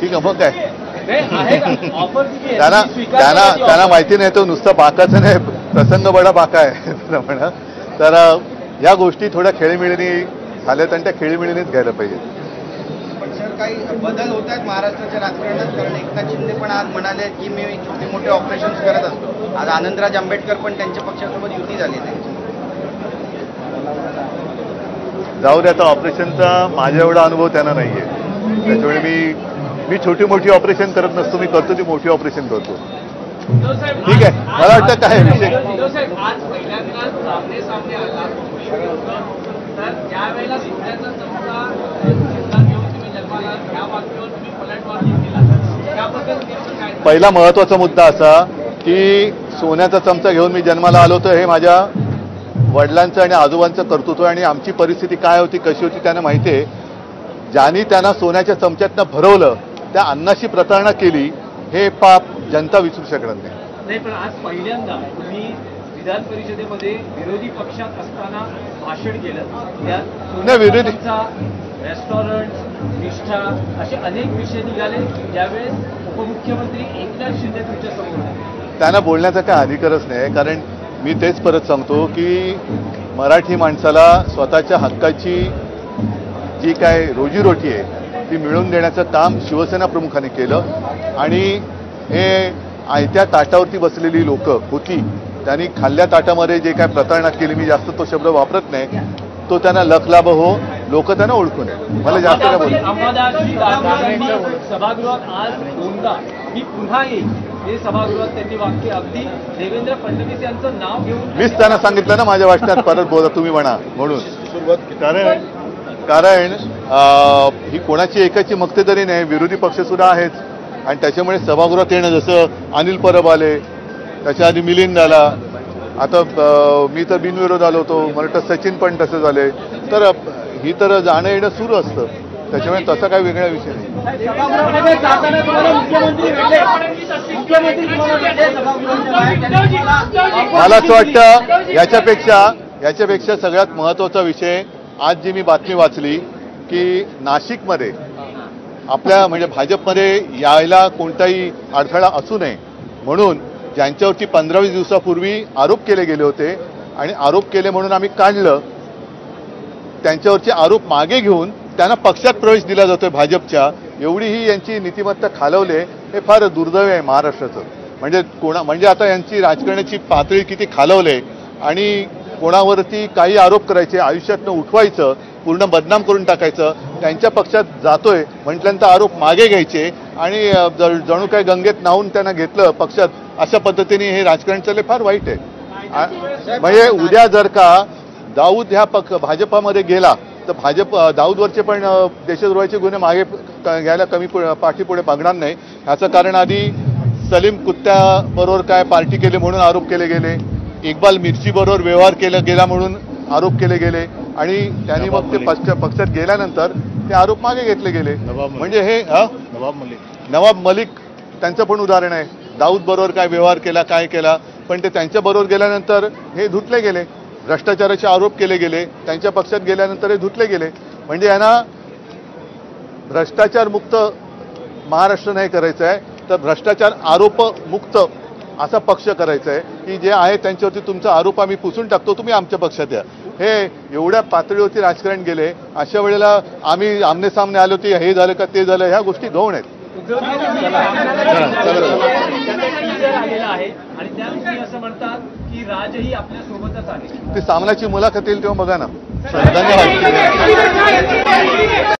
ठीक आहे, मग काय त्यांना माहिती नाही, तो नुसता बाकाचा नाही, प्रसंग बडा बाका आहे म्हणा. तर या गोष्टी थोड्या खेळीमिळीने झाल्यात आणि त्या खेळीमिळीनेच घ्यायला पाहिजे. पण सर काही बदल होत आहेत महाराष्ट्राच्या राजकारणात, कारण एकनाथ शिंदे पण आज म्हणाले की मी छोटे मोठे ऑपरेशन्स करत असतो. आज आनंदराज आंबेडकर पण त्यांच्या पक्षासोबत युती झाली त्यांची. जाऊ द्या, आता ऑपरेशनचा माझ्या एवढा अनुभव त्यांना नाहीये, त्याच्यामुळे मी छोटी मोठी ऑपरेशन करत नसतो, मी करतो ती मोठी ऑपरेशन करतो. ठीक आहे, मला वाटतं काय विषय पहिला महत्वाचा मुद्दा असा की सोन्याचा चमचा घेऊन मी जन्माला आलो, तर हे माझ्या वडिलांचं आणि आजोबांचं कर्तृत्व आणि आमची परिस्थिती काय होती, कशी होती त्यांना माहिती आहे. ज्यांनी त्यांना सोन्याच्या चमच्यातनं भरवलं, त्या अन्नाशी प्रतारणा केली, हे पाप जनता विसरू शकणार नाही. पण आज पहिल्यांदा तुम्ही विधान परिषदेमध्ये विरोधी पक्षात असताना भाषण केलं, त्यात विरोधी रेस्टॉरंट, निष्ठा असे अनेक विषय निघाले, ज्यावेळेस उपमुख्यमंत्री एकनाथ शिंदे तुमच्या समोर. त्यांना बोलण्याचा काय अधिकारच नाही, कारण मी तेच परत सांगतो की मराठी माणसाला स्वतःच्या हक्काची जी काय रोजीरोटी आहे ती मिळवून देण्याचं काम शिवसेना प्रमुखांनी केलं. आणि हे आयत्या ताटावरती बसलेली लोक होती, त्यांनी खाल्ल्या ताटामध्ये जे काय प्रतारणा केली, मी जास्त तो शब्द वापरत नाही, तो त्यांना लखलाभ हो, लोक त्यांना ओळखून आहे, मला जास्त काय बोलतो. सभागृहात आज दोनदा मी पुन्हा येईल हे सभागृहात त्यांनी वाक्य अगदी देवेंद्र फडणवीस यांचं नाव घेऊन, मीच त्यांना सांगितलं ना माझ्या वाचनात, परत बोला तुम्ही म्हणा म्हणून. कारण ही कोणाची एकाची मक्तेदारी नाही, विरोधी पक्ष सुद्धा आहेच. आणि त्याच्यामुळे सभागृहात येणं, जसं अनिल परब आले, त्याच्या आधी मिलिंद आला, आता मी तर बिनविरोध आलो होतो, मला वाटतं सचिन पण तसं झाले. तर ही तर जाणं येणं सुरू असतं, त्याच्यामुळे तसा काही वेगळा विषय नाही. मला असं वाटतं याच्यापेक्षा सगळ्यात महत्वाचा विषय आज जी मी बातमी वाचली की नाशिकमध्ये आपल्या म्हणजे भाजपमध्ये यायला कोणताही अडथळा असू नये म्हणून ज्यांच्यावरती 15-20 दिवसापूर्वी आरोप केले गेले होते आणि आरोप केले म्हणून आम्ही काढलं, त्यांच्यावरचे आरोप मागे घेऊन त्यांना पक्षात प्रवेश दिला जातोय भाजपच्या. एवढी ही यांची नीतिमत्ता खालवले, हे फार दुर्दैव आहे महाराष्ट्राचं. म्हणजे आता यांची राजकारणाची पातळी किती खालवले आणि कोणावरती काही आरोप करायचे, आयुष्यातनं उठवायचं, पूर्ण बदनाम करून टाकायचं. त्यांच्या पक्षात जातोय म्हटल्यानंतर आरोप मागे घ्यायचे आणि जणू काय गंगेत न्हावून त्यांना घेतलं पक्षात, अशा पद्धतीने हे राजकारण चालले, फार वाईट आहे. म्हणजे उद्या जर का दाऊद ह्या भाजपामध्ये गेला तर दाऊदवरचे पण देशद्रोहाचे गुन्हे मागे घ्यायला कमी पाठीपुढे बघणार नाही. ह्याचं कारण आधी सलीम कुत्त्याबरोबर काय पार्टी केली म्हणून आरोप केले गेले, इक्बाल मिर्ची बरोबर व्यवहार केला गेला म्हणून आरोप केले गेले आणि त्यांनी मग ते पक्षात गेल्यानंतर ते आरोप मागे घेतले गेले. म्हणजे हे नवाब मलिक त्यांचं पण उदाहरण आहे. दाऊद बरोबर काय व्यवहार केला, काय केला, पण ते त्यांच्या बरोबर गेल्यानंतर हे धुतले गेले. भ्रष्टाचाराचे आरोप केले गेले, त्यांच्या पक्षात गेल्यानंतर हे धुतले गेले. म्हणजे यांना भ्रष्टाचार मुक्त महाराष्ट्र नाही करायचं आहे, तर भ्रष्टाचार आरोप मुक्त असा पक्ष करायचा आहे की जे आहे त्यांच्यावरती तुमचा आरोप आम्ही पुसून टाकतो, तुम्ही आमच्या पक्षात या. हे एवढ्या पातळीवरती राजकारण गेले, अशा वेळेला आम्ही आमने सामने आलो ते हे झालं का ते झालं, ह्या गोष्टी गौण आहेत. असं म्हणतात की राजही आपल्या सोबतच आहे. ते सामनाची मुलाखत येईल तेव्हा बघा ना. धन्यवाद.